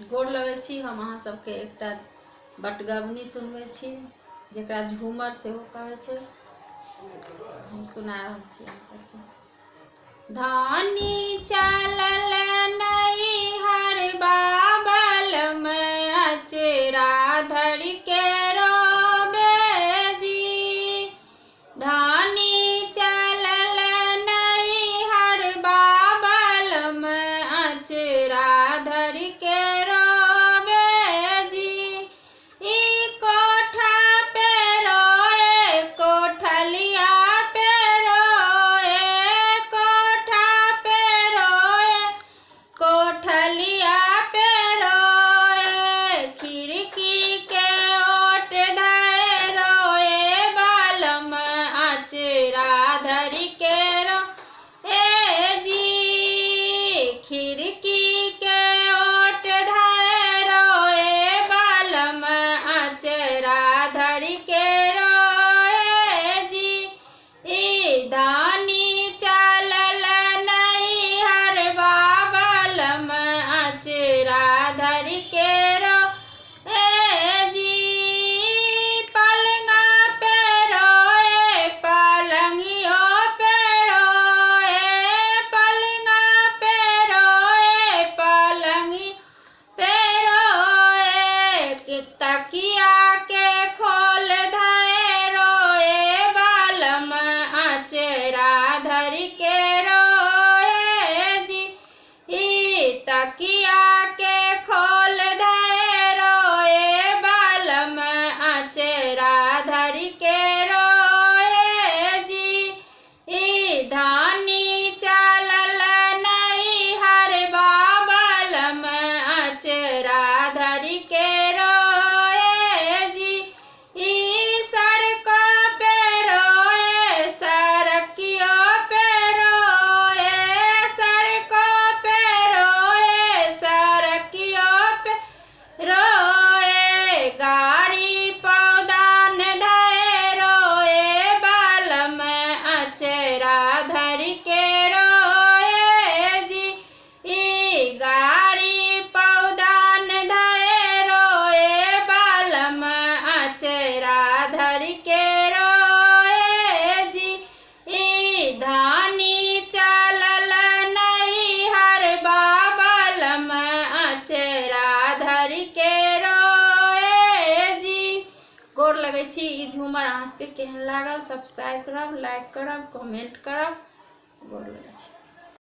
गोर लगै छी। हम अहाँ सबके एकटा बटगबनी सुनबै छी जेकरा झूमर सेहो कहै छै। हम सुना रहल छी अहाँ सबके। धानी चलल नैहर बाबल में अचरा धर के रोबे जी। धानी चलल नैहर बाबल में अचरा धर के रोबे जी। ई कोठा पे रोए कोठलिया पे रोए, कोठा पे रोए कोठलिया पे रोए। खिड़की के ओट धाए रोए बालम अचरा धर के रोए जी। खिड़की के ओट धाए रोए बालम अचरा धर के रोए जी। ई धानी चलल नैहर बाबल में अचरा धर के रोए जी। पलंगा पे रोए पलंगियो पे रोए, पलंगा पे रोए पलंगी पे रोए। तकिया के खोल धाए रोए बालम अचरा धर के रोए जी। ई तकिया के खोल धाए रोए बालम अचरा धर के रोए जी। ई धानी चलल नैहर बाबल में अचरा धर के रोए जी। ई सड़कों पे रोए सड़कियों पे रोए, सड़कों पे रोए सड़कियों पे रोए। गाड़ी पौधान धाए रोए बालम अचरा धर के रोए जी। ई गाड़ी पौधान धाए रोए बालम अचरा धर के रोए जी। ई धानी चलल नैहर बाबल में अचरा धर के रोए जी। गोर लगै छी। ई झूमर अहाँ सबके केहन लागल सब्सक्राइब करब, लाइक करब, कमेंट करब। गोर लगै छी।